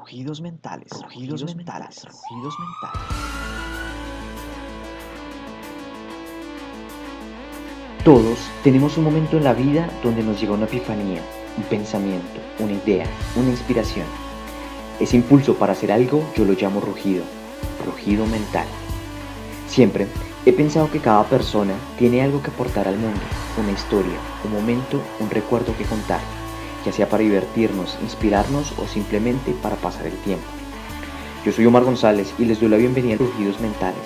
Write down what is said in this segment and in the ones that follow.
Rugidos mentales, rugidos mentales, rugidos mentales. Todos tenemos un momento en la vida donde nos llega una epifanía, un pensamiento, una idea, una inspiración. Ese impulso para hacer algo yo lo llamo rugido, rugido mental. Siempre he pensado que cada persona tiene algo que aportar al mundo, una historia, un momento, un recuerdo que contar, ya sea para divertirnos, inspirarnos o simplemente para pasar el tiempo. Yo soy Omar González y les doy la bienvenida a Rugidos Mentales,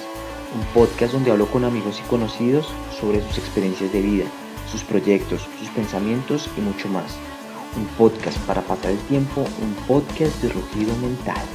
un podcast donde hablo con amigos y conocidos sobre sus experiencias de vida, sus proyectos, sus pensamientos y mucho más. Un podcast para pasar el tiempo, un podcast de rugido mental.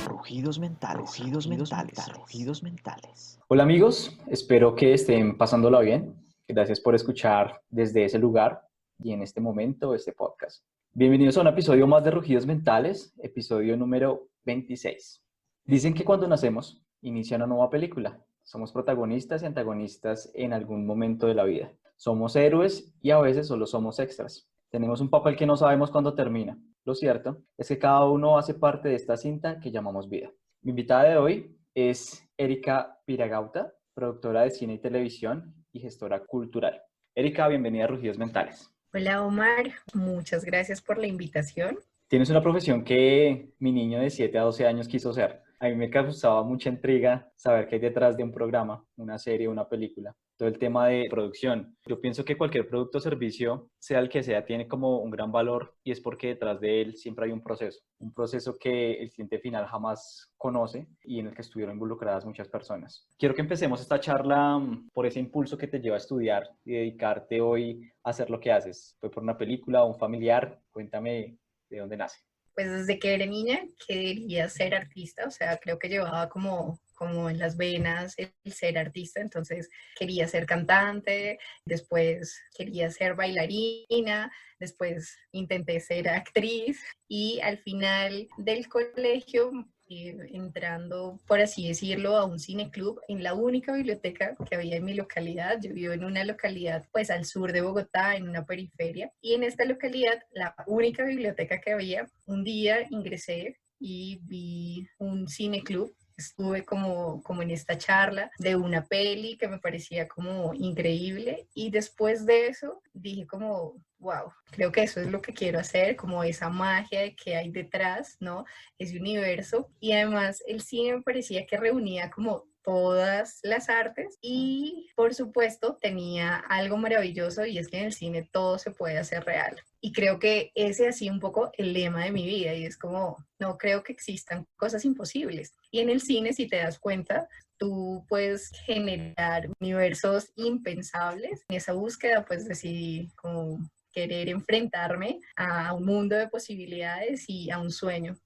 Rugidos mentales, rugidos mentales, rugidos mentales. Hola amigos, espero que estén pasándola bien. Gracias por escuchar desde ese lugar y en este momento este podcast. Bienvenidos a un episodio más de Rugidos Mentales, episodio número 26. Dicen que cuando nacemos inicia una nueva película. Somos protagonistas y antagonistas en algún momento de la vida. Somos héroes y a veces solo somos extras. Tenemos un papel que no sabemos cuándo termina. Lo cierto es que cada uno hace parte de esta cinta que llamamos vida. Mi invitada de hoy es Erika Piragauta, productora de cine y televisión y gestora cultural. Erika, bienvenida a Rugidos Mentales. Hola Omar, muchas gracias por la invitación. Tienes una profesión que mi niño de 7 a 12 años quiso ser. A mí me causaba mucha intriga saber qué hay detrás de un programa, una serie, una película. Todo el tema de producción. Yo pienso que cualquier producto o servicio, sea el que sea, tiene como un gran valor y es porque detrás de él siempre hay un proceso que el cliente final jamás conoce y en el que estuvieron involucradas muchas personas. Quiero que empecemos esta charla por ese impulso que te lleva a estudiar y dedicarte hoy a hacer lo que haces. ¿Fue por una película o un familiar? Cuéntame de dónde nace. Pues desde que era niña quería ser artista, o sea, creo que llevaba como en las venas el ser artista, entonces quería ser cantante, después quería ser bailarina, después intenté ser actriz y al final del colegio entrando, por así decirlo, a un cineclub en la única biblioteca que había en mi localidad. Yo vivo en una localidad pues al sur de Bogotá, en una periferia, y en esta localidad, la única biblioteca que había, un día ingresé y vi un cineclub. Estuve como en esta charla de una peli que me parecía como increíble y después de eso dije como, wow, creo que eso es lo que quiero hacer, como esa magia que hay detrás, ¿no? Ese universo. Y además el cine me parecía que reunía como todas las artes y por supuesto tenía algo maravilloso y es que en el cine todo se puede hacer real. Y creo que ese ha sido un poco el lema de mi vida y es como, no creo que existan cosas imposibles. Y en el cine, si te das cuenta, tú puedes generar universos impensables. En esa búsqueda pues decidí como querer enfrentarme a un mundo de posibilidades y a un sueño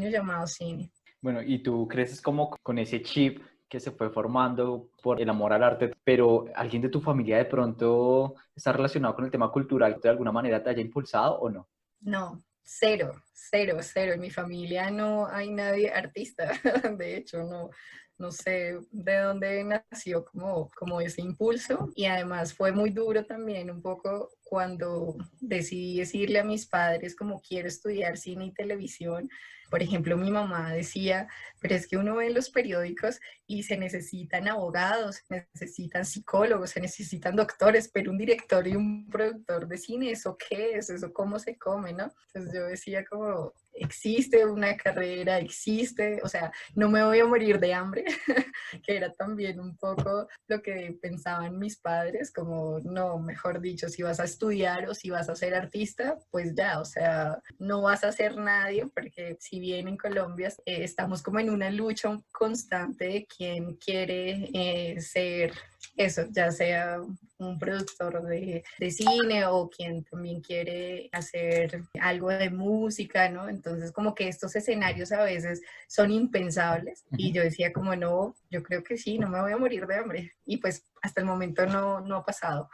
llamado cine. Bueno, y tú creces como con ese chip que se fue formando por el amor al arte, pero ¿alguien de tu familia de pronto está relacionado con el tema cultural de alguna manera te haya impulsado o no? No, cero, cero, cero. En mi familia no hay nadie artista. De hecho, no sé de dónde nació como ese impulso. Y además fue muy duro también un poco cuando decidí decirle a mis padres como quiero estudiar cine y televisión. Por ejemplo, mi mamá decía, pero es que uno ve en los periódicos y se necesitan abogados, se necesitan psicólogos, se necesitan doctores, pero un director y un productor de cine, ¿eso qué es? ¿Eso cómo se come, no? Entonces yo decía como, existe una carrera, existe, o sea, no me voy a morir de hambre, que era también un poco lo que pensaban mis padres, como, no, mejor dicho, si vas a estudiar o si vas a ser artista, pues ya, o sea, no vas a ser nadie, porque si bien en Colombia estamos como en una lucha constante de quién quiere ser eso, ya sea un productor de cine o quien también quiere hacer algo de música, ¿no? Entonces como que estos escenarios a veces son impensables y yo decía como no, yo creo que sí, no me voy a morir de hambre y pues hasta el momento no ha pasado.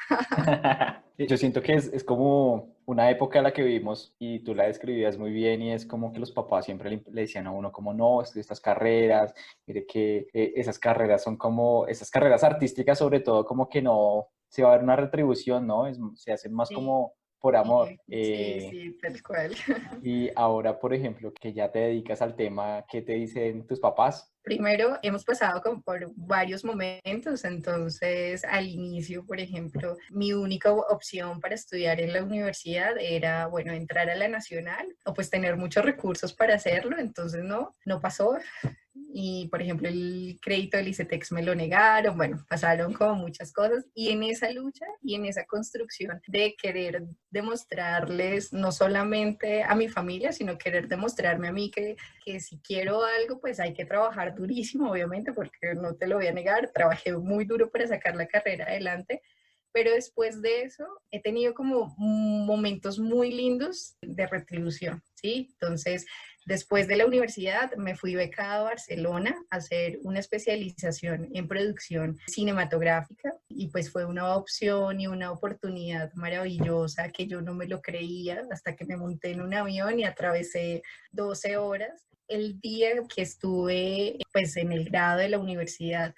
Yo siento que es como una época en la que vivimos y tú la describías muy bien y es como que los papás siempre le decían a uno como no, estas carreras, mire que esas carreras son como, esas carreras artísticas sobre todo como que no se va a ver una retribución, ¿no? Se hacen más Sí. como por amor. Sí, tal cual. Y ahora, por ejemplo, que ya te dedicas al tema, ¿qué te dicen tus papás? Primero, hemos pasado como por varios momentos, entonces al inicio, por ejemplo, mi única opción para estudiar en la universidad era, bueno, entrar a la nacional o pues tener muchos recursos para hacerlo, entonces no pasó. Y, por ejemplo, el crédito del ICETEX me lo negaron, bueno, pasaron como muchas cosas y en esa lucha y en esa construcción de querer demostrarles no solamente a mi familia, sino querer demostrarme a mí que si quiero algo, pues hay que trabajar durísimo, obviamente, porque no te lo voy a negar, trabajé muy duro para sacar la carrera adelante, pero después de eso he tenido como momentos muy lindos de retribución, ¿sí? Entonces, después de la universidad me fui becada a Barcelona a hacer una especialización en producción cinematográfica y pues fue una opción y una oportunidad maravillosa que yo no me lo creía hasta que me monté en un avión y atravesé 12 horas. El día que estuve pues en el grado de la universidad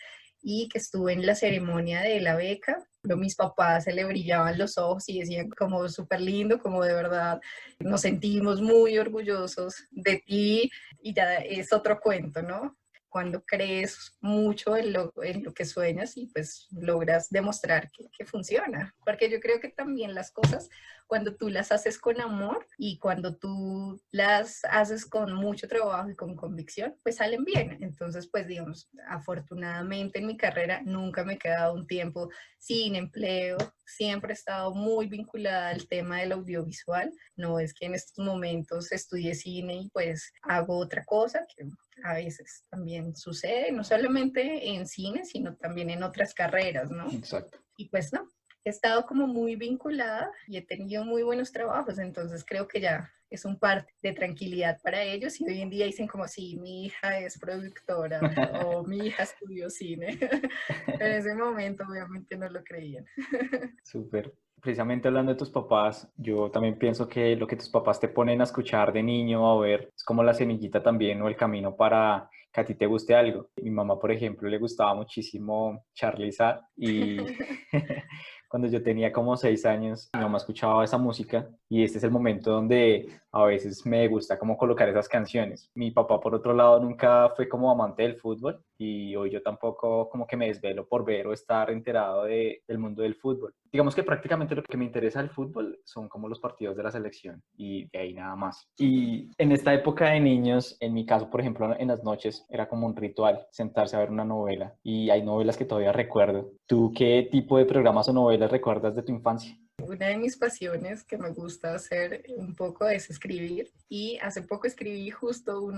y que estuve en la ceremonia de la beca, mis papás se le brillaban los ojos y decían como súper lindo, como de verdad nos sentimos muy orgullosos de ti y ya es otro cuento, ¿no? Cuando crees mucho en lo que sueñas y pues logras demostrar que funciona. Porque yo creo que también las cosas, cuando tú las haces con amor y cuando tú las haces con mucho trabajo y con convicción, pues salen bien. Entonces, pues digamos, afortunadamente en mi carrera nunca me he quedado un tiempo sin empleo, siempre he estado muy vinculada al tema del audiovisual. No es que en estos momentos estudie cine y pues hago otra cosa, que a veces también sucede, no solamente en cine, sino también en otras carreras, ¿no? Exacto. Y pues no, he estado como muy vinculada y he tenido muy buenos trabajos, entonces creo que ya es un par de tranquilidad para ellos y hoy en día dicen como sí, mi hija es productora o mi hija estudió cine. En ese momento obviamente no lo creían. Súper. Precisamente hablando de tus papás, yo también pienso que lo que tus papás te ponen a escuchar de niño, a ver, es como la semillita también o el camino para que a ti te guste algo. Mi mamá, por ejemplo, le gustaba muchísimo Charlize y cuando yo tenía como 6 años, mi mamá escuchaba esa música y este es el momento donde a veces me gusta como colocar esas canciones. Mi papá, por otro lado, nunca fue como amante del fútbol y hoy yo tampoco como que me desvelo por ver o estar enterado del mundo del fútbol. Digamos que prácticamente lo que me interesa del fútbol son como los partidos de la selección y de ahí nada más. Y en esta época de niños, en mi caso, por ejemplo, en las noches era como un ritual sentarse a ver una novela y hay novelas que todavía recuerdo. ¿Tú qué tipo de programas o novelas recuerdas de tu infancia? Una de mis pasiones que me gusta hacer un poco es escribir y hace poco escribí justo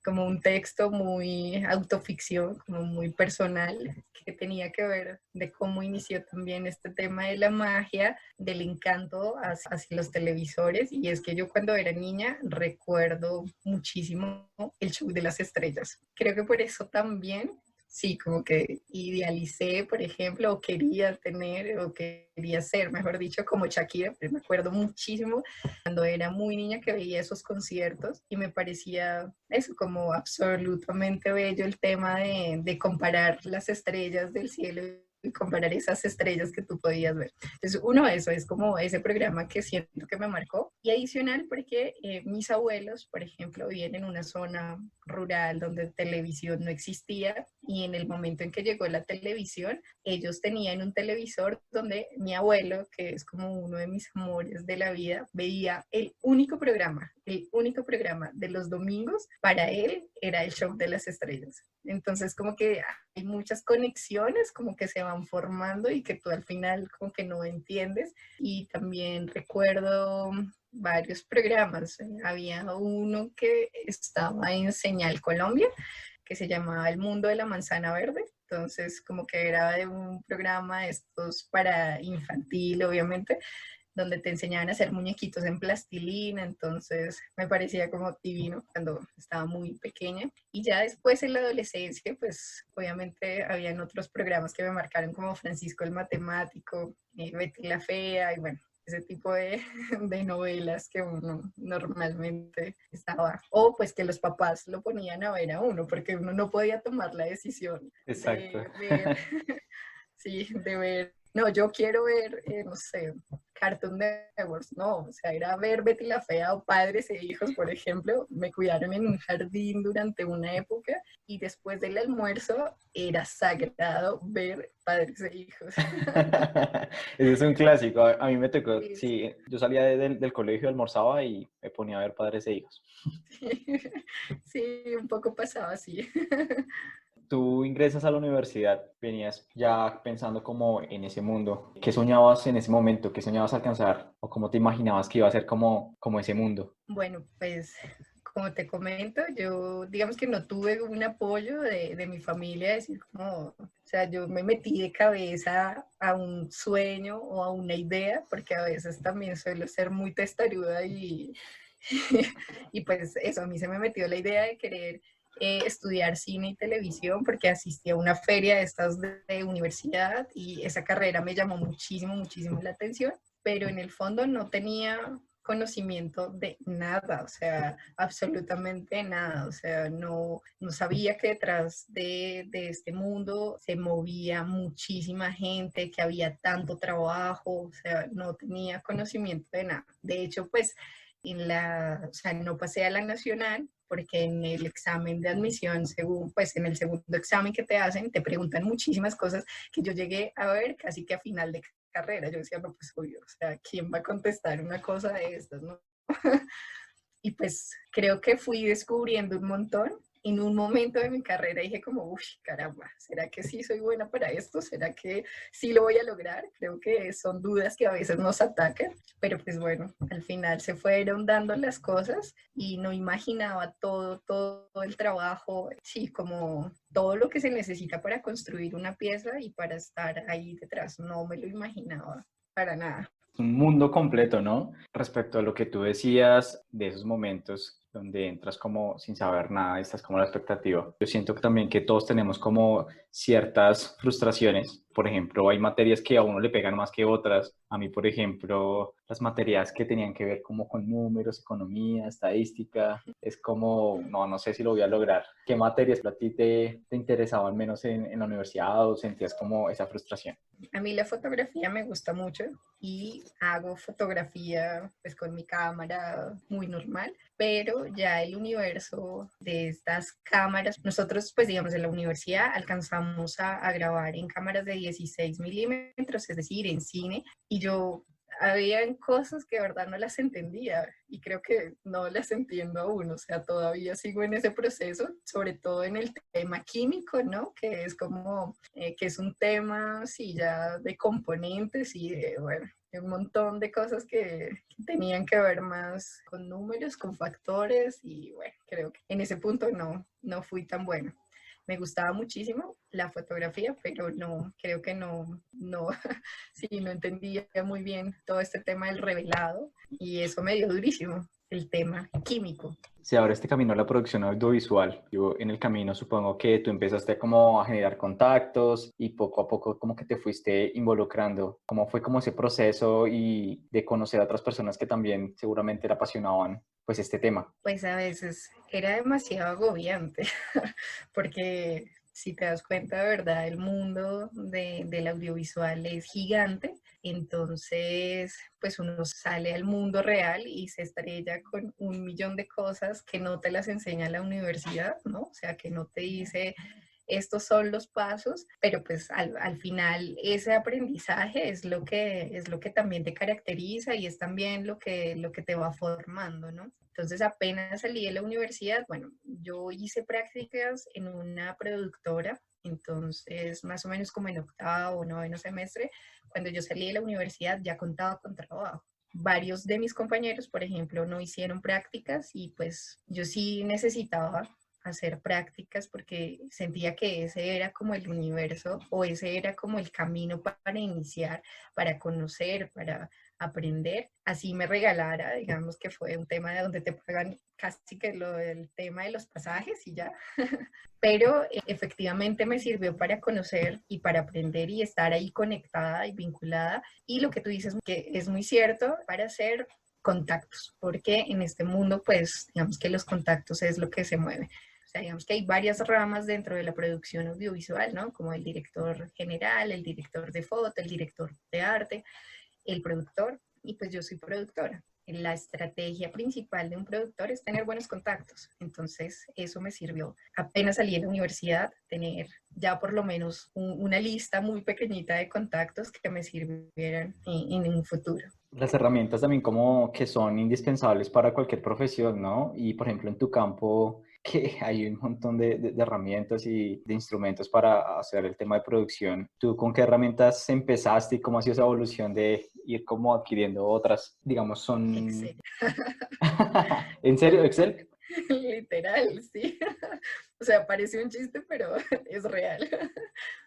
como un texto muy autoficción, como muy personal, que tenía que ver de cómo inició también este tema de la magia, del encanto hacia los televisores. Y es que yo cuando era niña recuerdo muchísimo el show de las estrellas. Creo que por eso también sí, como que idealicé, por ejemplo, o quería tener, o quería ser, mejor dicho, como Shakira, pero me acuerdo muchísimo cuando era muy niña que veía esos conciertos y me parecía eso como absolutamente bello el tema de comparar las estrellas del cielo y comparar esas estrellas que tú podías ver. Entonces, uno, eso es como ese programa que siento que me marcó. Y adicional, porque mis abuelos, por ejemplo, viven en una zona rural donde televisión no existía y en el momento en que llegó la televisión, ellos tenían un televisor donde mi abuelo, que es como uno de mis amores de la vida, veía el único programa de los domingos, para él era el show de las estrellas. Entonces, como que hay muchas conexiones como que se van formando y que tú al final como que no entiendes. Y también recuerdo varios programas. Había uno que estaba en Señal Colombia, que se llamaba El Mundo de la Manzana Verde. Entonces, como que era de un programa de estos para infantil, obviamente, donde te enseñaban a hacer muñequitos en plastilina, entonces me parecía como divino cuando estaba muy pequeña. Y ya después en la adolescencia, pues obviamente habían otros programas que me marcaron como Francisco el Matemático, Betty la Fea, y bueno, ese tipo de novelas que uno normalmente estaba, o pues que los papás lo ponían a ver a uno, porque uno no podía tomar la decisión Exacto. de ver, sí, de ver no, yo quiero ver, no sé, Cartoon Network, no, o sea, era ver Betty la Fea o Padres e Hijos, por ejemplo, me cuidaron en un jardín durante una época y después del almuerzo era sagrado ver Padres e Hijos. Ese es un clásico. A mí me tocó, Sí, sí, yo salía del colegio, almorzaba y me ponía a ver Padres e Hijos. sí, sí, un poco pasaba así. Tú ingresas a la universidad, venías ya pensando como en ese mundo. ¿Qué soñabas en ese momento? ¿Qué soñabas alcanzar? ¿O cómo te imaginabas que iba a ser como ese mundo? Bueno, pues como te comento, yo digamos que no tuve un apoyo de mi familia, decir como, o sea, yo me metí de cabeza a un sueño o a una idea, porque a veces también suelo ser muy testaruda y, y pues eso, a mí se me metió la idea de querer estudiar cine y televisión porque asistí a una feria de estas de universidad y esa carrera me llamó muchísimo, muchísimo la atención, pero en el fondo no tenía conocimiento de nada, o sea, absolutamente nada, o sea, no sabía que detrás de este mundo se movía muchísima gente, que había tanto trabajo, o sea, no tenía conocimiento de nada. De hecho, pues, o sea, no pasé a la nacional porque en el examen de admisión, según, pues en el segundo examen que te hacen, te preguntan muchísimas cosas que yo llegué a ver casi que a final de carrera. Yo decía, no, pues obvio, o sea, ¿quién va a contestar una cosa de estas, no? Y pues creo que fui descubriendo un montón. En un momento de mi carrera dije como, uy, caramba, ¿será que sí soy buena para esto? ¿Será que sí lo voy a lograr? Creo que son dudas que a veces nos atacan, pero pues bueno, al final se fueron dando las cosas y no imaginaba todo el trabajo, sí, como todo lo que se necesita para construir una pieza y para estar ahí detrás. No me lo imaginaba para nada. Un mundo completo, ¿no? Respecto a lo que tú decías de esos momentos donde entras como sin saber nada, estás como a la expectativa. Yo siento que también que todos tenemos como ciertas frustraciones. Por ejemplo, hay materias que a uno le pegan más que otras. A mí, por ejemplo, las materias que tenían que ver como con números, economía, estadística, es como, no sé si lo voy a lograr. ¿Qué materias a ti te interesaban menos en la universidad o sentías como esa frustración? A mí la fotografía me gusta mucho y hago fotografía pues con mi cámara muy normal, pero ya el universo de estas cámaras, nosotros pues digamos en la universidad alcanzamos a grabar en cámaras de 16 milímetros, es decir, en cine, y yo habían cosas que de verdad no las entendía y creo que no las entiendo aún, o sea, todavía sigo en ese proceso, sobre todo en el tema químico, ¿no? Que es como, que es un tema, sí, ya de componentes y de, bueno, un montón de cosas que tenían que ver más con números, con factores y bueno, creo que en ese punto no fui tan bueno. Me gustaba muchísimo la fotografía, pero no, creo que sí, no entendía muy bien todo este tema del revelado y eso me dio durísimo, el tema químico. Se abre este camino a la producción audiovisual. Yo en el camino supongo que tú empezaste como a generar contactos y poco a poco como que te fuiste involucrando. ¿Cómo fue como ese proceso y de conocer a otras personas que también seguramente le apasionaban pues este tema? Pues a veces era demasiado agobiante, porque si te das cuenta, de verdad, el mundo del audiovisual es gigante, entonces pues uno sale al mundo real y se estrella con un millón de cosas que no te las enseña la universidad, ¿no? O sea, que no te dice estos son los pasos, pero pues al final ese aprendizaje es lo que también te caracteriza y es también lo que te va formando, ¿no? Entonces apenas salí de la universidad, bueno, yo hice prácticas en una productora, entonces más o menos como en octavo o noveno semestre, cuando yo salí de la universidad ya contaba con trabajo. Varios de mis compañeros, por ejemplo, no hicieron prácticas y pues yo sí necesitaba hacer prácticas porque sentía que ese era como el universo o ese era como el camino para iniciar, para conocer, para aprender. Así me regalara, digamos que fue un tema de donde te pagan casi que lo del tema de los pasajes y ya. Pero efectivamente me sirvió para conocer y para aprender y estar ahí conectada y vinculada. Y lo que tú dices que es muy cierto para hacer contactos, porque en este mundo, pues, digamos que los contactos es lo que se mueve. sea, digamos que hay varias ramas dentro de la producción audiovisual, ¿no? Como el director general, el director de foto, el director de arte, el productor, y pues yo soy productora. La estrategia principal de un productor es tener buenos contactos. Entonces, eso me sirvió. Apenas salí de la universidad, tener ya por lo menos una lista muy pequeñita de contactos que me sirvieran en un futuro. Las herramientas también como que son indispensables para cualquier profesión, ¿no? Y por ejemplo en tu campo que hay un montón de herramientas y de instrumentos para hacer el tema de producción. ¿Tú con qué herramientas empezaste y cómo ha sido esa evolución de ir como adquiriendo otras? Digamos, son... Excel. ¿En serio, Excel? Literal, sí. O sea, parece un chiste, pero es real.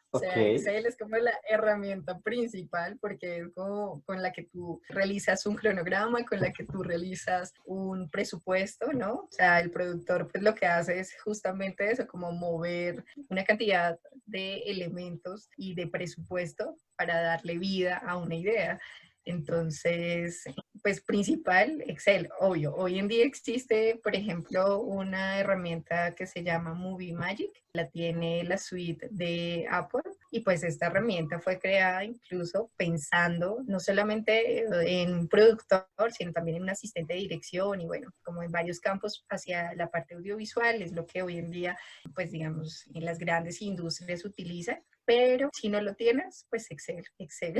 O Ok. sea, Excel es como la herramienta principal porque es como con la que tú realizas un cronograma, con la que tú realizas un presupuesto, ¿no? O sea, el productor pues lo que hace es justamente eso, como mover una cantidad de elementos y de presupuesto para darle vida a una idea. Entonces, pues principal, Excel, obvio. Hoy en día existe, por ejemplo, una herramienta que se llama Movie Magic, la tiene la suite de Apple y pues esta herramienta fue creada incluso pensando no solamente en un productor, sino también en un asistente de dirección y bueno, como en varios campos hacia la parte audiovisual, es lo que hoy en día, pues digamos, en las grandes industrias utilizan, pero si no lo tienes, pues Excel, Excel.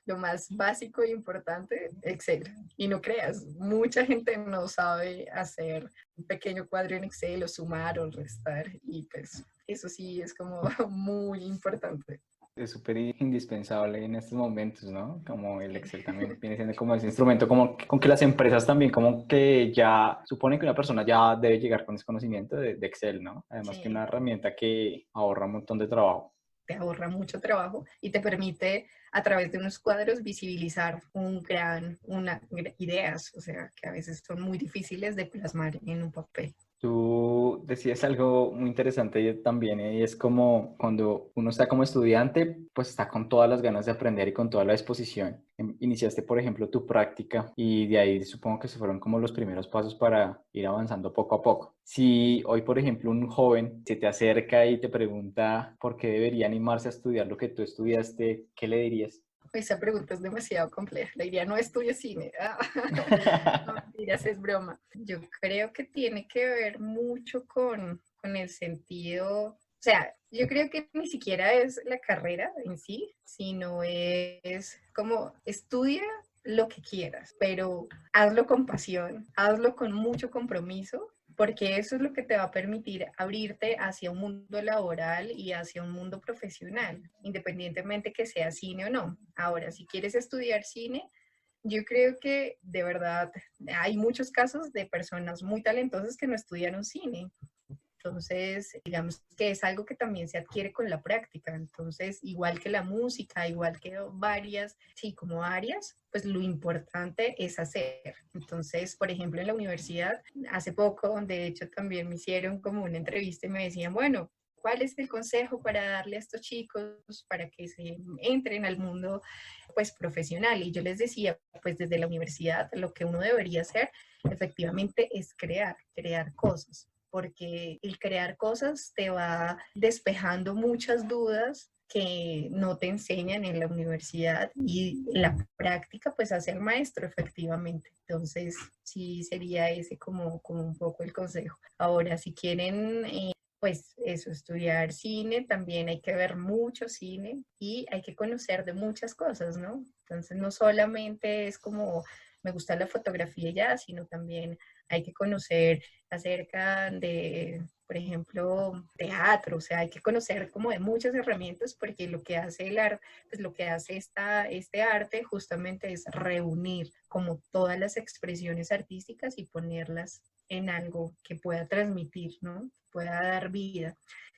Lo más básico e importante, Excel. Y no creas, mucha gente no sabe hacer un pequeño cuadro en Excel o sumar o restar. Y pues eso sí es como muy importante. Es súper indispensable en estos momentos, ¿no? Como el Sí. Excel también viene siendo como ese instrumento, como con que las empresas también como que ya suponen que una persona ya debe llegar con ese conocimiento de Excel, ¿no? Además que una Sí, herramienta que ahorra un montón de trabajo. te ahorra mucho trabajo y te permite a través de unos cuadros visibilizar ideas, o sea, que a veces son muy difíciles de plasmar en un papel. Tú decías algo muy interesante también, y es como cuando uno está como estudiante, pues está con todas las ganas de aprender y con toda la disposición. Iniciaste, por ejemplo, tu práctica y de ahí supongo que se fueron como los primeros pasos para ir avanzando poco a poco. Si hoy, por ejemplo, un joven se te acerca y te pregunta por qué debería animarse a estudiar lo que tú estudiaste, ¿qué le dirías? Esa pregunta es demasiado compleja. Le diría, no estudio cine. No, mentiras, es broma. Yo creo que tiene que ver mucho con el sentido, o sea, yo creo que ni siquiera es la carrera en sí, sino es como estudia lo que quieras, pero hazlo con pasión, hazlo con mucho compromiso porque eso es lo que te va a permitir abrirte hacia un mundo laboral y hacia un mundo profesional, independientemente que sea cine o no. Ahora, si quieres estudiar cine, yo creo que de verdad hay muchos casos de personas muy talentosas que no estudiaron cine. Entonces, digamos que es algo que también se adquiere con la práctica. Entonces, igual que la música, igual que varias, sí, como áreas, pues lo importante es hacer. Entonces, por ejemplo, en la universidad, hace poco, de hecho, también me hicieron como una entrevista y me decían, bueno, ¿cuál es el consejo para darle a estos chicos para que se entren al mundo pues profesional? Y yo les decía, pues desde la universidad lo que uno debería hacer efectivamente es crear cosas, porque el crear cosas te va despejando muchas dudas que no te enseñan en la universidad y la práctica pues a ser maestro efectivamente. Entonces sí sería ese como un poco el consejo. Ahora, si quieren pues eso, estudiar cine, también hay que ver mucho cine y hay que conocer de muchas cosas, ¿no? Entonces no solamente es como me gusta la fotografía ya, sino también hay que conocer acerca de, por ejemplo, teatro, o sea, hay que conocer como de muchas herramientas porque lo que hace el arte, pues lo que hace este arte justamente es reunir como todas las expresiones artísticas y ponerlas en algo que pueda transmitir, ¿no? Pueda dar vida.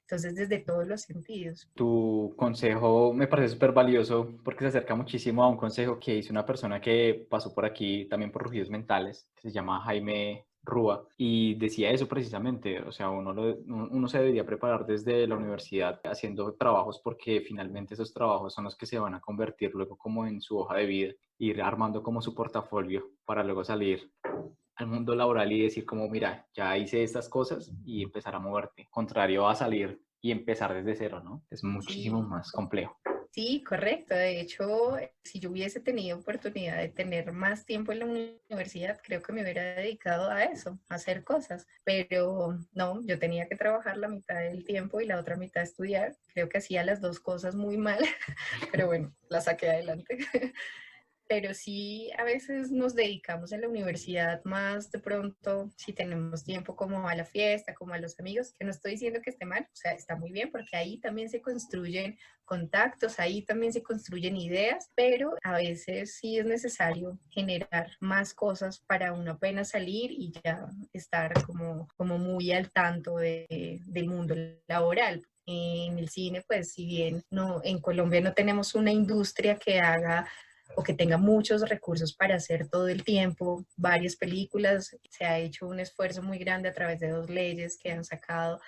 Entonces, desde todos los sentidos. Tu consejo me parece súper valioso porque se acerca muchísimo a un consejo que hizo una persona que pasó por aquí también por Rugidos Mentales, que se llama Jaime Rúa, y decía eso precisamente, o sea, uno se debería preparar desde la universidad haciendo trabajos porque finalmente esos trabajos son los que se van a convertir luego como en su hoja de vida, ir armando como su portafolio para luego salir al mundo laboral y decir como, mira, ya hice estas cosas y empezar a moverte, contrario a salir y empezar desde cero, ¿no? Es muchísimo Sí. más complejo. Sí, correcto. De hecho, si yo hubiese tenido oportunidad de tener más tiempo en la universidad, creo que me hubiera dedicado a eso, a hacer cosas. Pero no, yo tenía que trabajar la mitad del tiempo y la otra mitad estudiar. Creo que hacía las dos cosas muy mal, pero bueno, las saqué adelante. Pero sí a veces nos dedicamos en la universidad más de pronto, si tenemos tiempo como a la fiesta, como a los amigos, que no estoy diciendo que esté mal, o sea, está muy bien porque ahí también se construyen contactos, ahí también se construyen ideas, pero a veces sí es necesario generar más cosas para uno apenas salir y ya estar como muy al tanto del mundo laboral. En el cine, pues si bien no, en Colombia no tenemos una industria que haga o que tenga muchos recursos para hacer todo el tiempo varias películas. Se ha hecho un esfuerzo muy grande a través de dos leyes que han sacado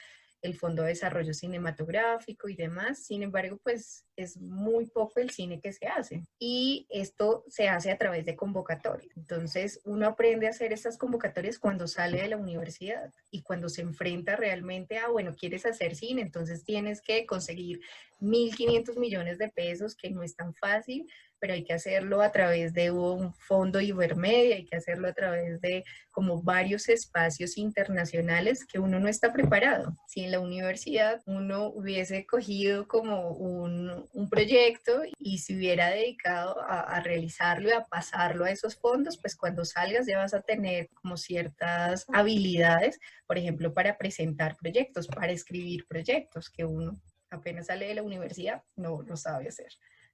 el Fondo de Desarrollo Cinematográfico y demás. Sin embargo, pues es muy poco el cine que se hace y esto se hace a través de convocatorias. Entonces, uno aprende a hacer estas convocatorias cuando sale de la universidad y cuando se enfrenta realmente a, bueno, quieres hacer cine, entonces tienes que conseguir 1.500 millones de pesos, que no es tan fácil, pero hay que hacerlo a través de un fondo Ibermedia, hay que hacerlo a través de como varios espacios internacionales que uno no está preparado. Si en la universidad uno hubiese cogido como un proyecto y se hubiera dedicado a realizarlo y a pasarlo a esos fondos, pues cuando salgas ya vas a tener como ciertas habilidades, por ejemplo, para presentar proyectos, para escribir proyectos, que uno apenas sale de la universidad no lo sabe hacer.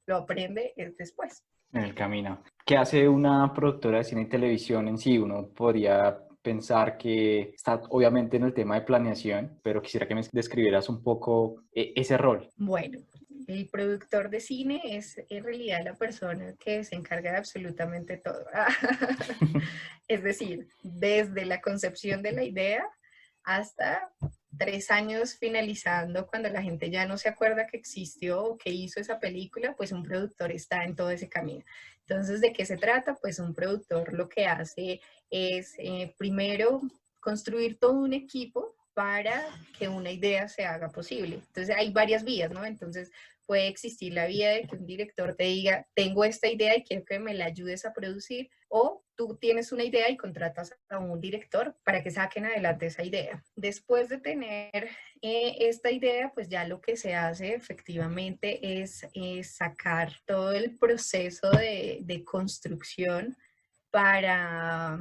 Lo aprende después. En el camino. ¿Qué hace una productora de cine y televisión en sí? Uno podría pensar que está obviamente en el tema de planeación, pero quisiera que me describieras un poco ese rol. Bueno, el productor de cine es en realidad la persona que se encarga de absolutamente todo. Es decir, desde la concepción de la idea hasta 3 años finalizando, cuando la gente ya no se acuerda que existió o que hizo esa película, pues un productor está en todo ese camino. Entonces, ¿de qué se trata? Pues un productor lo que hace es primero construir todo un equipo para que una idea se haga posible. Entonces hay varias vías, ¿no? Entonces puede existir la vía de que un director te diga, tengo esta idea y quiero que me la ayudes a producir, o tú tienes una idea y contratas a un director para que saquen adelante esa idea. Después de tener esta idea, pues ya lo que se hace efectivamente es sacar todo el proceso de construcción para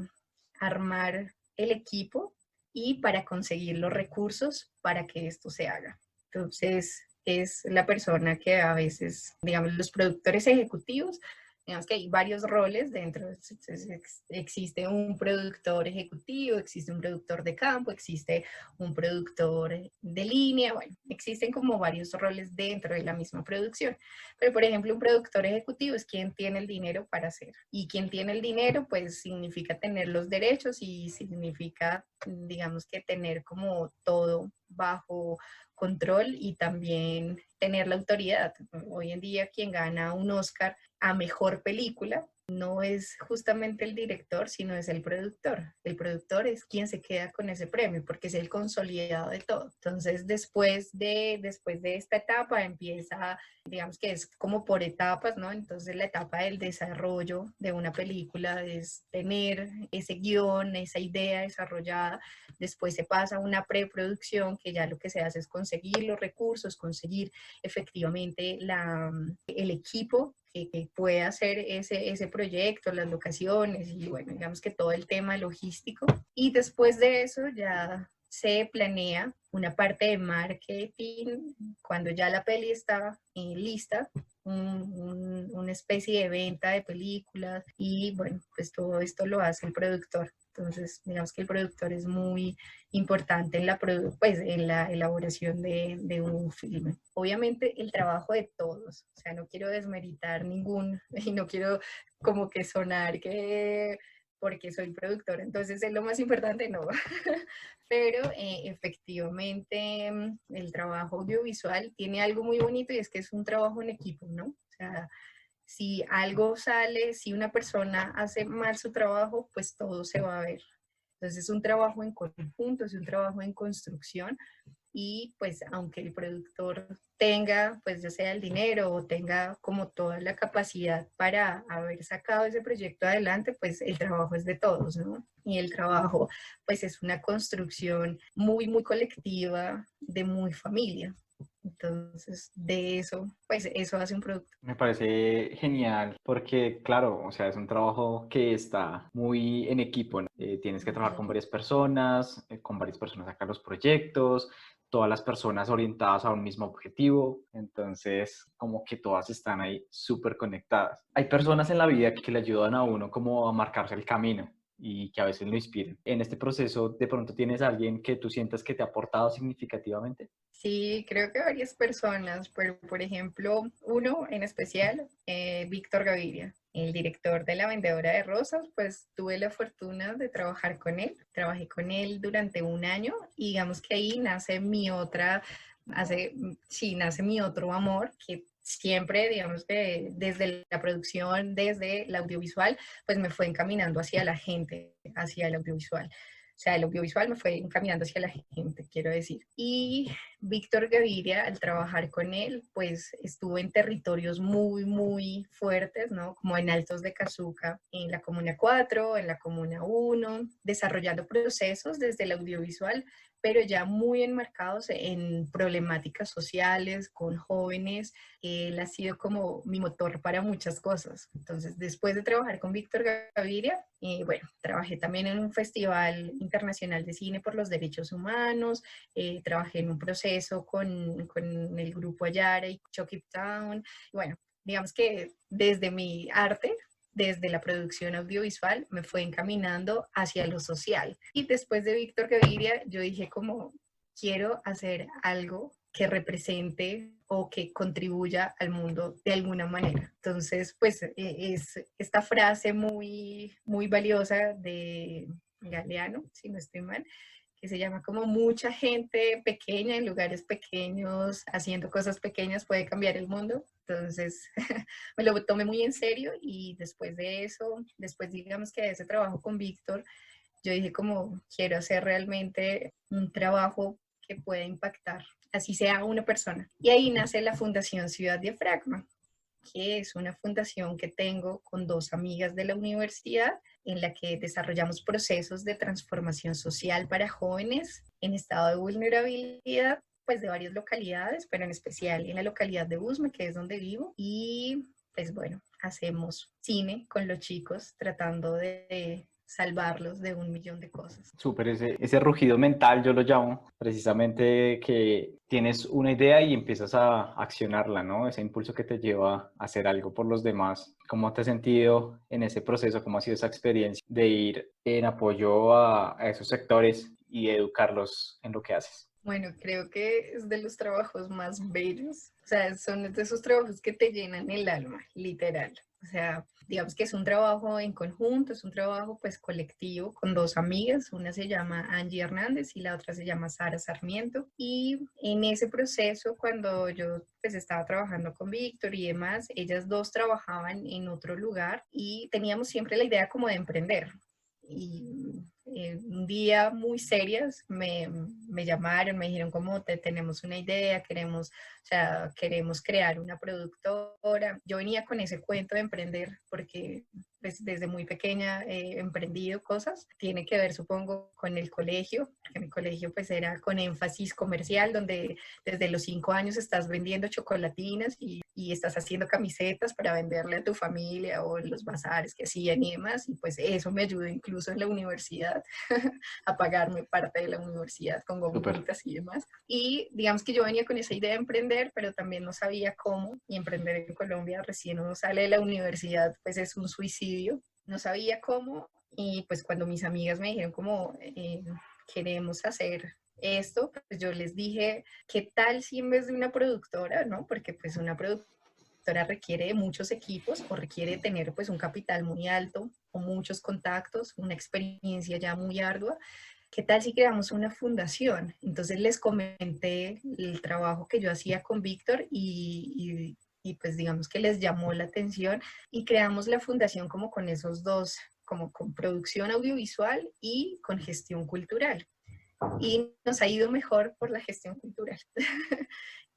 armar el equipo y para conseguir los recursos para que esto se haga. Entonces, es la persona que a veces, digamos, los productores ejecutivos, digamos que hay varios roles dentro. Existe un productor ejecutivo, existe un productor de campo, existe un productor de línea, bueno, existen como varios roles dentro de la misma producción. Pero, por ejemplo, un productor ejecutivo es quien tiene el dinero para hacer. Y quien tiene el dinero, pues significa tener los derechos y significa, digamos que tener como todo bajo control y también tener la autoridad. Hoy en día quien gana un Oscar a mejor película no es justamente el director, sino es el productor. El productor es quien se queda con ese premio porque es el consolidado de todo. Entonces, después de esta etapa empieza, digamos que es como por etapas, ¿no? Entonces, la etapa del desarrollo de una película es tener ese guión, esa idea desarrollada. Después se pasa a una preproducción, que ya lo que se hace es conseguir los recursos, conseguir efectivamente el equipo que pueda hacer ese proyecto, las locaciones y bueno, digamos que todo el tema logístico. Y después de eso ya se planea una parte de marketing cuando ya la peli está lista, una especie de venta de películas y bueno, pues todo esto lo hace el productor. Entonces, digamos que el productor es muy importante en en la elaboración de un filme. Obviamente el trabajo de todos, o sea, no quiero desmeritar ningún y no quiero como que sonar que porque soy productor, entonces es lo más importante, no. Pero efectivamente el trabajo audiovisual tiene algo muy bonito y es que es un trabajo en equipo, ¿no? O sea, si algo sale, si una persona hace mal su trabajo, pues todo se va a ver. Entonces es un trabajo en conjunto, es un trabajo en construcción y pues aunque el productor tenga pues ya sea el dinero o tenga como toda la capacidad para haber sacado ese proyecto adelante, pues el trabajo es de todos, ¿no? Y el trabajo pues es una construcción muy, muy colectiva, de muy familia. Entonces, de eso, pues eso hace un producto. Me parece genial porque, claro, o sea, es un trabajo que está muy en equipo, ¿no? Tienes que trabajar con varias personas sacar los proyectos, todas las personas orientadas a un mismo objetivo, entonces como que todas están ahí súper conectadas. Hay personas en la vida que le ayudan a uno como a marcarse el camino y que a veces lo inspiran. En este proceso, de pronto tienes a alguien que tú sientas que te ha aportado significativamente. Sí, creo que varias personas, pero por ejemplo, uno en especial, Víctor Gaviria, el director de La Vendedora de Rosas, pues tuve la fortuna de trabajar con él. Trabajé con él durante un año y digamos que ahí nace nace mi otro amor, que siempre, digamos que desde la producción, desde el audiovisual, pues me fue encaminando hacia la gente, hacia el audiovisual. O sea, el audiovisual me fue encaminando hacia la gente, quiero decir. Y Víctor Gaviria, al trabajar con él, pues estuvo en territorios muy, muy fuertes, ¿no? Como en Altos de Cazuca, en la Comuna 4, en la Comuna 1, desarrollando procesos desde el audiovisual, pero ya muy enmarcados en problemáticas sociales, con jóvenes. Él ha sido como mi motor para muchas cosas. Entonces, después de trabajar con Víctor Gaviria, bueno, trabajé también en un festival internacional de cine por los derechos humanos, trabajé en un proceso con el grupo Ayara y Chucky Town. Bueno, digamos que desde mi arte, desde la producción audiovisual, me fue encaminando hacia lo social. Y después de Víctor Gaviria, yo dije como, quiero hacer algo que represente o que contribuya al mundo de alguna manera. Entonces, pues es esta frase muy, muy valiosa de Galeano, si no estoy mal, que se llama como mucha gente pequeña en lugares pequeños, haciendo cosas pequeñas puede cambiar el mundo. Entonces me lo tomé muy en serio y después de eso, después digamos que de ese trabajo con Víctor, yo dije como quiero hacer realmente un trabajo que pueda impactar, así sea una persona. Y ahí nace la Fundación Ciudad Diafragma, que es una fundación que tengo con dos amigas de la universidad en la que desarrollamos procesos de transformación social para jóvenes en estado de vulnerabilidad, pues de varias localidades, pero en especial en la localidad de Usme, que es donde vivo. Y pues bueno, hacemos cine con los chicos tratando de salvarlos de 1 millón de cosas. Súper, ese rugido mental yo lo llamo, precisamente que tienes una idea y empiezas a accionarla, ¿no? Ese impulso que te lleva a hacer algo por los demás. ¿Cómo te has sentido en ese proceso? ¿Cómo ha sido esa experiencia de ir en apoyo a esos sectores y educarlos en lo que haces? Bueno, creo que es de los trabajos más bellos. O sea, son de esos trabajos que te llenan el alma, literal. O sea, digamos que es un trabajo en conjunto, es un trabajo pues colectivo con dos amigas. Una se llama Angie Hernández y la otra se llama Sara Sarmiento. Y en ese proceso, cuando yo pues estaba trabajando con Víctor y demás, ellas dos trabajaban en otro lugar y teníamos siempre la idea como de emprender. Y un día muy serias me llamaron, me dijeron como tenemos una idea, queremos, o sea, queremos crear una productora. Yo venía con ese cuento de emprender porque pues, desde muy pequeña he emprendido cosas. Tiene que ver, supongo, con el colegio, porque mi colegio pues era con énfasis comercial, donde desde los 5 años estás vendiendo chocolatinas y estás haciendo camisetas para venderle a tu familia o en los bazares que hacían y demás. Y pues eso me ayudó incluso en la universidad a pagarme parte de la universidad con Súper. gomitas y demás. Y digamos que yo venía con esa idea de emprender, pero también no sabía cómo. Y emprender en Colombia recién uno sale de la universidad, pues es un suicidio. No sabía cómo. Y pues cuando mis amigas me dijeron como queremos hacer esto, pues yo les dije, ¿qué tal si en vez de una productora, no? Porque pues una productora requiere de muchos equipos o requiere tener pues un capital muy alto o muchos contactos, una experiencia ya muy ardua. ¿Qué tal si creamos una fundación? Entonces les comenté el trabajo que yo hacía con Víctor y pues digamos que les llamó la atención y creamos la fundación como con esos dos como con producción audiovisual y con gestión cultural. Y nos ha ido mejor por la gestión cultural.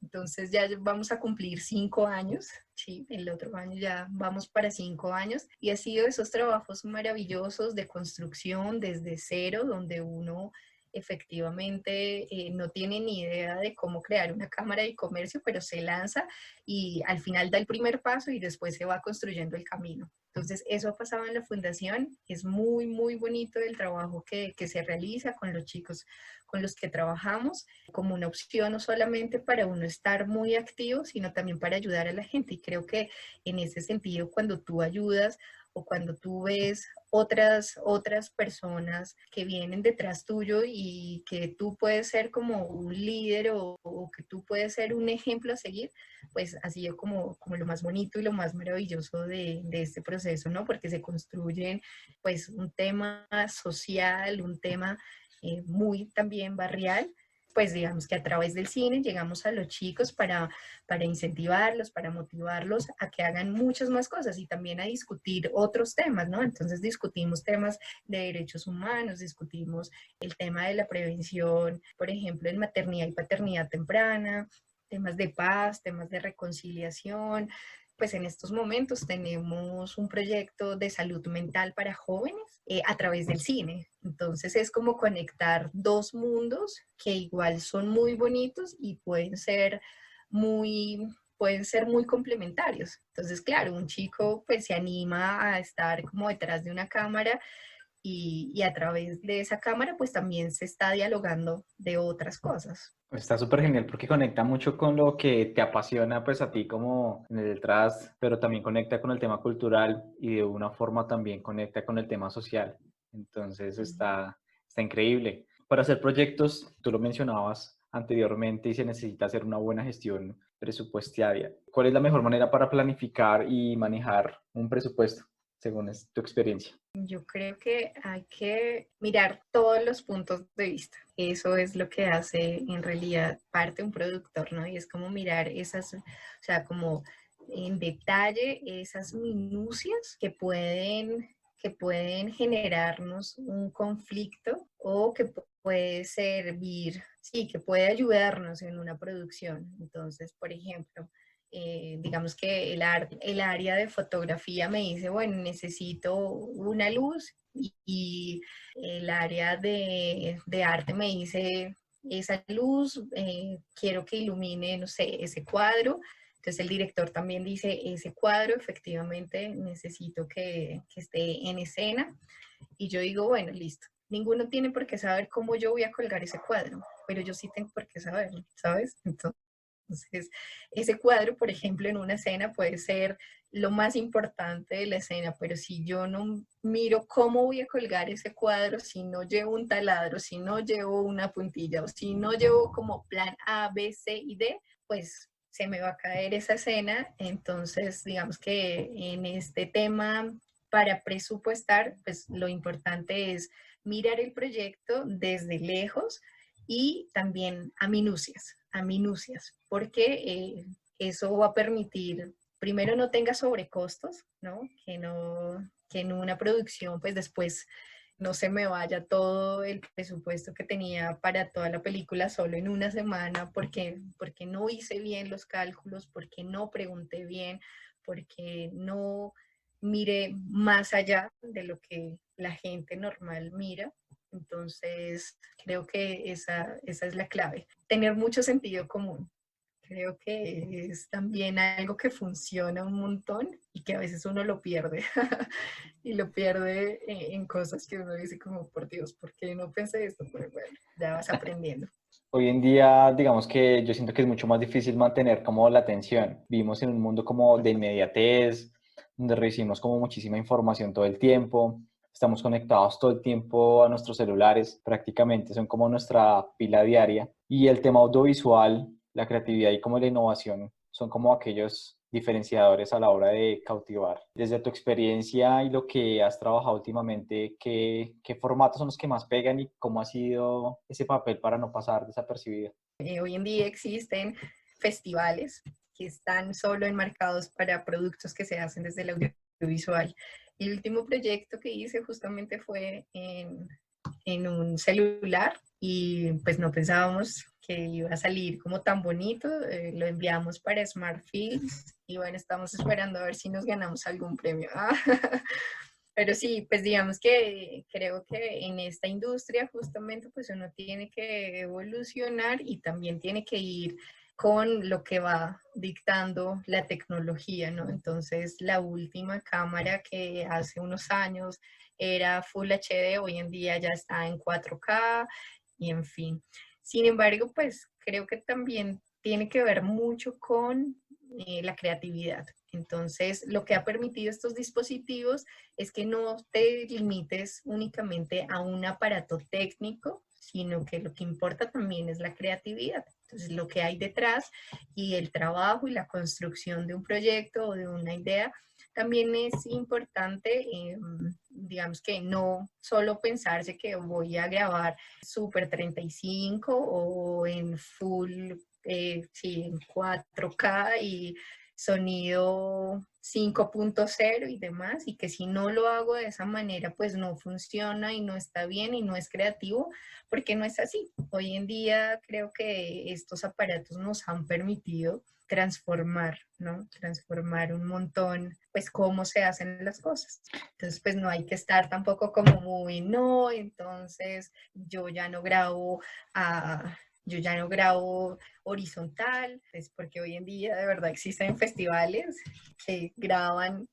Entonces ya vamos a cumplir 5 años, sí, el otro año ya vamos para 5 años y ha sido esos trabajos maravillosos de construcción desde cero, donde uno efectivamente no tiene ni idea de cómo crear una cámara de comercio, pero se lanza y al final da el primer paso y después se va construyendo el camino. Entonces, eso ha pasado en la fundación. Es muy, muy bonito el trabajo que se realiza con los chicos con los que trabajamos, como una opción no solamente para uno estar muy activo, sino también para ayudar a la gente. Y creo que en ese sentido, cuando tú ayudas o cuando tú ves otras personas que vienen detrás tuyo y que tú puedes ser como un líder o que tú puedes ser un ejemplo a seguir, pues ha sido como lo más bonito y lo más maravilloso de este proceso, ¿no? Porque se construyen pues un tema social, un tema muy también barrial, pues digamos que a través del cine llegamos a los chicos para incentivarlos, para motivarlos a que hagan muchas más cosas y también a discutir otros temas, ¿no? Entonces discutimos temas de derechos humanos, discutimos el tema de la prevención, por ejemplo, en maternidad y paternidad temprana, temas de paz, temas de reconciliación. Pues en estos momentos tenemos un proyecto de salud mental para jóvenes a través del cine. Entonces es como conectar dos mundos que igual son muy bonitos y pueden ser muy complementarios. Entonces, claro, un chico pues se anima a estar como detrás de una cámara y a través de esa cámara pues también se está dialogando de otras cosas. Está súper genial porque conecta mucho con lo que te apasiona pues a ti como en el detrás, pero también conecta con el tema cultural y de una forma también conecta con el tema social. Entonces está increíble. Para hacer proyectos, tú lo mencionabas anteriormente y se necesita hacer una buena gestión presupuestaria. ¿Cuál es la mejor manera para planificar y manejar un presupuesto según tu experiencia? Yo creo que hay que mirar todos los puntos de vista. Eso es lo que hace en realidad parte un productor, ¿no? Y es como mirar o sea, como en detalle esas minucias que pueden generarnos un conflicto o que puede servir, sí, que puede ayudarnos en una producción. Entonces, por ejemplo, digamos que el área de fotografía me dice, bueno, necesito una luz y el área de arte me dice, esa luz, quiero que ilumine, no sé, ese cuadro. Entonces el director también dice, ese cuadro efectivamente necesito que esté en escena. Y yo digo, bueno, listo. Ninguno tiene por qué saber cómo yo voy a colgar ese cuadro, pero yo sí tengo por qué saberlo, ¿sabes? Entonces, ese cuadro, por ejemplo, en una escena puede ser lo más importante de la escena, pero si yo no miro cómo voy a colgar ese cuadro, si no llevo un taladro, si no llevo una puntilla o si no llevo como plan A, B, C y D, pues se me va a caer esa escena. Entonces, digamos que en este tema, para presupuestar, pues lo importante es mirar el proyecto desde lejos y también a minucias, porque eso va a permitir, primero, no tenga sobrecostos, ¿no? Que en una producción, pues después no se me vaya todo el presupuesto que tenía para toda la película solo en una semana porque no hice bien los cálculos, porque no pregunté bien, porque no miré más allá de lo que la gente normal mira. Entonces, creo que esa es la clave. Tener mucho sentido común. Creo que es también algo que funciona un montón y que a veces uno lo pierde. Y lo pierde en cosas que uno dice como, por Dios, ¿por qué no pensé esto? Pero bueno, ya vas aprendiendo. Hoy en día, digamos que yo siento que es mucho más difícil mantener como la atención. Vivimos en un mundo como de inmediatez, donde recibimos como muchísima información todo el tiempo. Estamos conectados todo el tiempo a nuestros celulares, prácticamente son como nuestra pila diaria. Y el tema audiovisual, la creatividad y como la innovación son como aquellos diferenciadores a la hora de cautivar. Desde tu experiencia y lo que has trabajado últimamente, ¿qué formatos son los que más pegan y cómo ha sido ese papel para no pasar desapercibido? Hoy en día existen festivales que están solo enmarcados para productos que se hacen desde el audiovisual. El último proyecto que hice justamente fue en un celular y pues no pensábamos que iba a salir como tan bonito. Lo enviamos para Smartfields y bueno, estamos esperando a ver si nos ganamos algún premio. Pero sí, pues digamos que creo que en esta industria justamente pues uno tiene que evolucionar y también tiene que ir con lo que va dictando la tecnología, ¿no? Entonces, la última cámara que hace unos años era Full HD, hoy en día ya está en 4K y en fin. Sin embargo, pues creo que también tiene que ver mucho con la creatividad. Entonces, lo que ha permitido estos dispositivos es que no te limites únicamente a un aparato técnico, sino que lo que importa también es la creatividad. Entonces, lo que hay detrás y el trabajo y la construcción de un proyecto o de una idea también es importante, digamos que no solo pensarse que voy a grabar Super 35 o en full, sí, en 4K y sonido 5.0 y demás, y que si no lo hago de esa manera, pues no funciona y no está bien y no es creativo, porque no es así. Hoy en día creo que estos aparatos nos han permitido transformar, ¿no? Transformar un montón, pues, cómo se hacen las cosas. Entonces, pues, no hay que estar tampoco como muy, no, entonces yo ya no grabo horizontal, pues porque hoy en día de verdad existen festivales que graban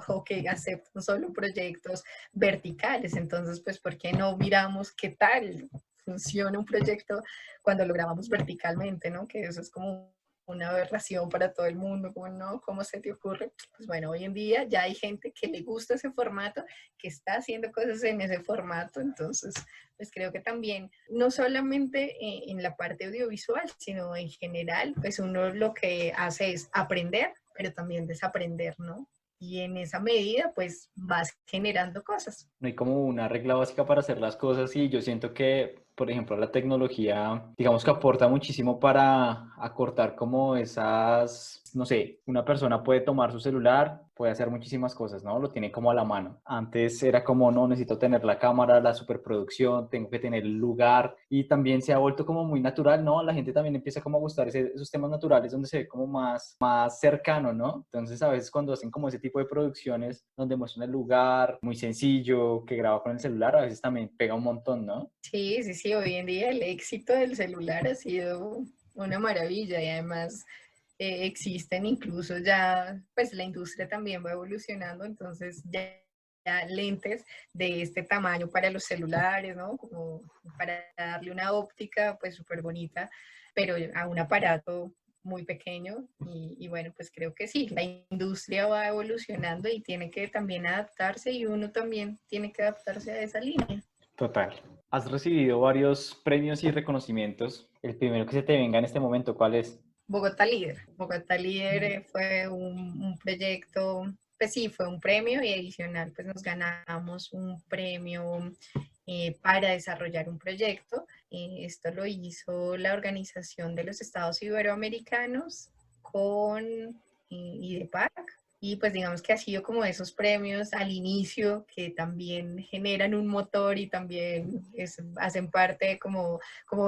o que aceptan solo proyectos verticales. Entonces, pues, ¿por qué no miramos qué tal funciona un proyecto cuando lo grabamos verticalmente, ¿no? Que eso es como una aberración para todo el mundo, como no, ¿cómo se te ocurre? Pues bueno, hoy en día ya hay gente que le gusta ese formato, que está haciendo cosas en ese formato, entonces pues creo que también, no solamente en la parte audiovisual, sino en general, pues uno lo que hace es aprender, pero también desaprender, ¿no? Y en esa medida, pues vas generando cosas. No hay como una regla básica para hacer las cosas y yo siento que, por ejemplo, la tecnología, digamos que aporta muchísimo para acortar como esas, no sé, una persona puede tomar su celular, puede hacer muchísimas cosas, ¿no? Lo tiene como a la mano. Antes era como, no, necesito tener la cámara, la superproducción, tengo que tener el lugar y también se ha vuelto como muy natural, ¿no? La gente también empieza como a gustar esos temas naturales donde se ve como más cercano, ¿no? Entonces a veces cuando hacen como ese tipo de producciones donde muestran el lugar muy sencillo, que graba con el celular, a veces también pega un montón, ¿no? Sí, sí, sí, hoy en día el éxito del celular ha sido una maravilla y además existen incluso ya, pues la industria también va evolucionando, entonces ya lentes de este tamaño para los celulares, ¿no? Como para darle una óptica pues súper bonita, pero a un aparato muy pequeño y bueno, pues creo que sí, la industria va evolucionando y tiene que también adaptarse y uno también tiene que adaptarse a esa línea. Total. Has recibido varios premios y reconocimientos. El primero que se te venga en este momento, ¿cuál es? Bogotá Líder. Bogotá Líder fue un proyecto, pues sí, fue un premio y adicional, pues nos ganamos un premio para desarrollar un proyecto. Esto lo hizo la Organización de los Estados Iberoamericanos con IDEPAC. Y pues digamos que ha sido como esos premios al inicio que también generan un motor y también hacen parte como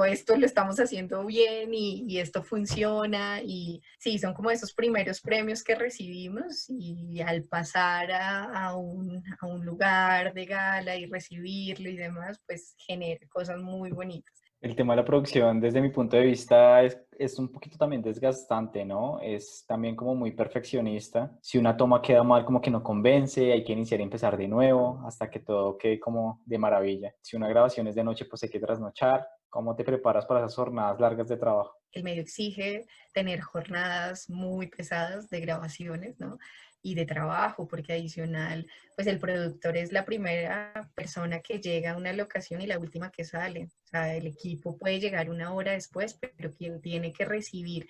esto lo estamos haciendo bien y esto funciona. Y sí, son como esos primeros premios que recibimos y al pasar a un lugar de gala y recibirlo y demás, pues genera cosas muy bonitas. El tema de la producción, desde mi punto de vista, es un poquito también desgastante, ¿no? Es también como muy perfeccionista. Si una toma queda mal, como que no convence, hay que iniciar y empezar de nuevo hasta que todo quede como de maravilla. Si una grabación es de noche, pues hay que trasnochar. ¿Cómo te preparas para esas jornadas largas de trabajo? El medio exige tener jornadas muy pesadas de grabaciones, ¿no? Y de trabajo, porque adicional, pues el productor es la primera persona que llega a una locación y la última que sale. O sea, el equipo puede llegar una hora después, pero quien tiene que recibir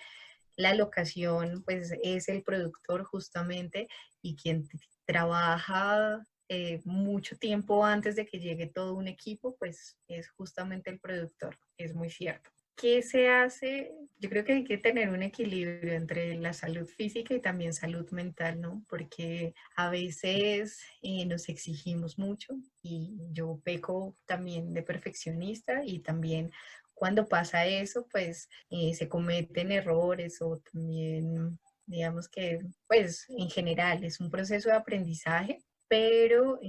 la locación, pues es el productor justamente y quien trabaja mucho tiempo antes de que llegue todo un equipo, pues es justamente el productor, es muy cierto. ¿Qué se hace? Yo creo que hay que tener un equilibrio entre la salud física y también salud mental, ¿no? Porque a veces nos exigimos mucho y yo peco también de perfeccionista y también cuando pasa eso, pues se cometen errores o también, digamos que, pues en general es un proceso de aprendizaje, pero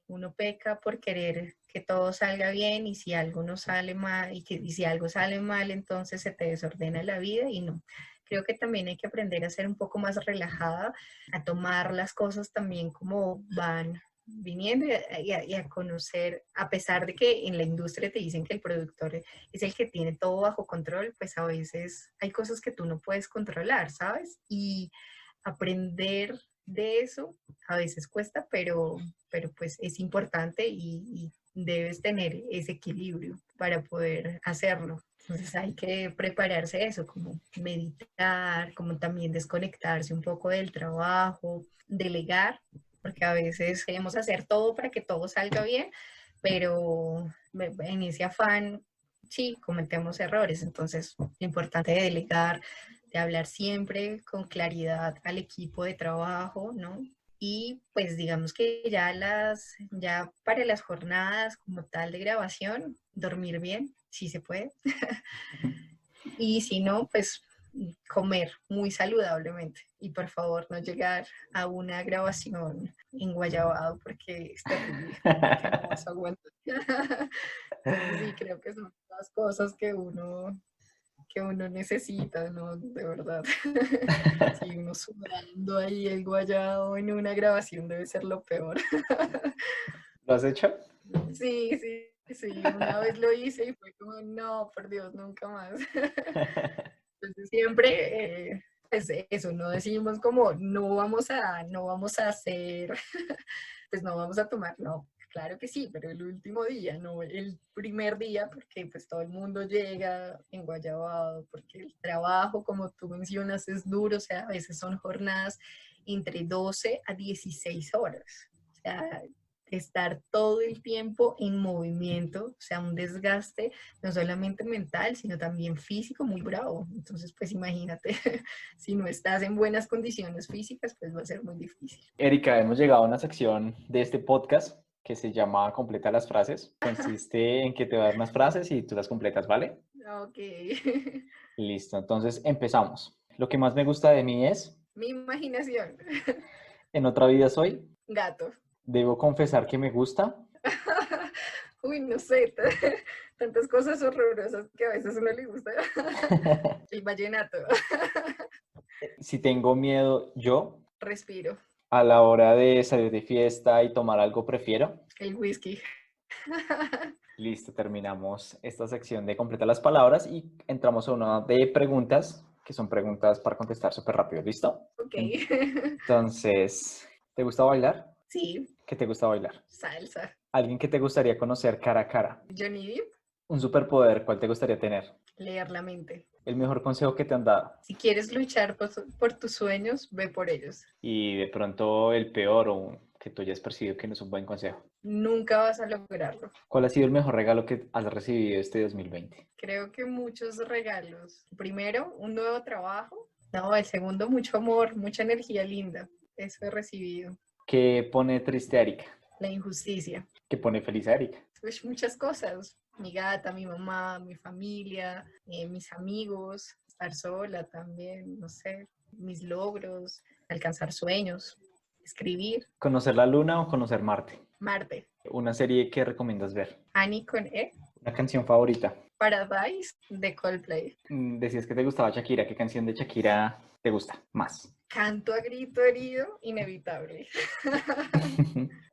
uno peca por querer que todo salga bien y si algo no sale mal y si algo sale mal, entonces se te desordena la vida y no. Creo que también hay que aprender a ser un poco más relajada, a tomar las cosas también como van viniendo y a conocer, a pesar de que en la industria te dicen que el productor es el que tiene todo bajo control, pues a veces hay cosas que tú no puedes controlar, ¿sabes? Y aprender de eso a veces cuesta, pero pues es importante y debes tener ese equilibrio para poder hacerlo. Entonces hay que prepararse a eso, como meditar, como también desconectarse un poco del trabajo, delegar, porque a veces queremos hacer todo para que todo salga bien, pero en ese afán sí cometemos errores. Entonces, lo importante es delegar, de hablar siempre con claridad al equipo de trabajo, ¿no? Y pues digamos que ya para las jornadas como tal de grabación, dormir bien, si se puede. Y si no, pues comer muy saludablemente. Y por favor, no llegar a una grabación enguayabado porque es terrible, porque no vas a aguantar. Entonces sí, creo que son las cosas que uno necesita, ¿no? De verdad. Si uno sudando ahí el guayado en una grabación debe ser lo peor. ¿Lo has hecho? Sí, sí, sí, una vez lo hice y fue como, no, por Dios, nunca más. Entonces siempre, pues eso, no decimos como, no vamos a hacer, pues no vamos a tomar, no, claro que sí, pero el último día, no el primer día, porque pues todo el mundo llega enguayabado, porque el trabajo, como tú mencionas, es duro, o sea, a veces son jornadas entre 12 a 16 horas. O sea, estar todo el tiempo en movimiento, o sea, un desgaste no solamente mental, sino también físico muy bravo. Entonces, pues imagínate, si no estás en buenas condiciones físicas, pues va a ser muy difícil. Erika, hemos llegado a una sección de este podcast que se llama Completa las frases. Consiste en que te voy a dar unas frases y tú las completas, ¿vale? Ok. Listo, entonces empezamos. Lo que más me gusta de mí es, Mi imaginación. en otra vida soy, Gato. debo confesar que me gusta, Uy, no sé, tantas cosas horrorosas que a veces uno le gusta. El vallenato. si tengo miedo yo, Respiro. a la hora de salir de fiesta y tomar algo prefiero. El whisky. Listo, terminamos esta sección de completa las palabras y entramos a una de preguntas, que son preguntas para contestar súper rápido. ¿Listo? Ok. Entonces, ¿te gusta bailar? Sí, ¿Qué te gusta bailar? salsa. ¿Alguien que te gustaría conocer cara a cara? Johnny Depp, Un superpoder, ¿cuál te gustaría tener? leer la mente. El mejor consejo que te han dado. Si quieres luchar por tus sueños, ve por ellos. Y de pronto el peor o que tú hayas percibido que no es un buen consejo. Nunca vas a lograrlo. ¿Cuál ha sido el mejor regalo que has recibido este 2020? Creo que muchos regalos. Primero, un nuevo trabajo. No, el segundo, mucho amor, mucha energía linda. Eso he recibido. ¿Qué pone triste a Erika? La injusticia. ¿Qué pone feliz a Erika? Pues muchas cosas. Mi gata, mi mamá, mi familia, mis amigos, estar sola también, no sé, mis logros, alcanzar sueños, escribir. ¿Conocer la luna o conocer Marte? Marte. Una serie que recomiendas ver. Annie con E. Una canción favorita. Paradise de Coldplay. Decías que te gustaba Shakira. ¿Qué canción de Shakira te gusta más? Canto a grito herido, inevitable.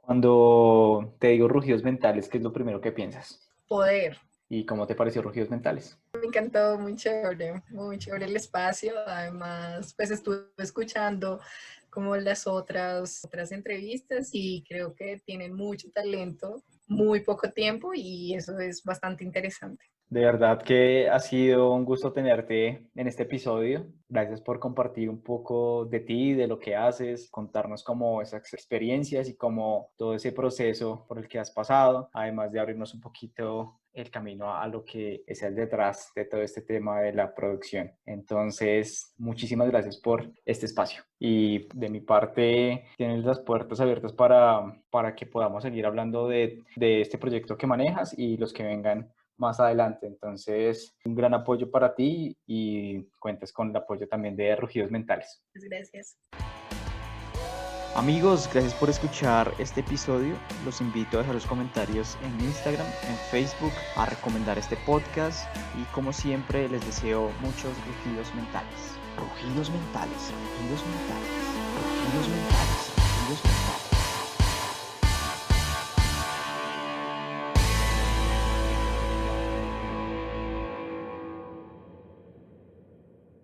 Cuando te digo rugidos mentales, ¿qué es lo primero que piensas? Poder. ¿Y cómo te pareció rugidos mentales? Me encantó, muy chévere el espacio. Además, pues estuve escuchando como las otras entrevistas y creo que tienen mucho talento, muy poco tiempo y eso es bastante interesante. De verdad que ha sido un gusto tenerte en este episodio. Gracias por compartir un poco de ti, de lo que haces, contarnos como esas experiencias y como todo ese proceso por el que has pasado, además de abrirnos un poquito el camino a lo que es el detrás de todo este tema de la producción. Entonces, muchísimas gracias por este espacio. Y de mi parte, tienes las puertas abiertas para que podamos seguir hablando de este proyecto que manejas y los que vengan más adelante. Entonces, un gran apoyo para ti y cuentas con el apoyo también de Rugidos Mentales. Gracias. Amigos, gracias por escuchar este episodio. Los invito a dejar los comentarios en Instagram, en Facebook, a recomendar este podcast y como siempre les deseo muchos rugidos mentales. Rugidos mentales, rugidos mentales, rugidos mentales.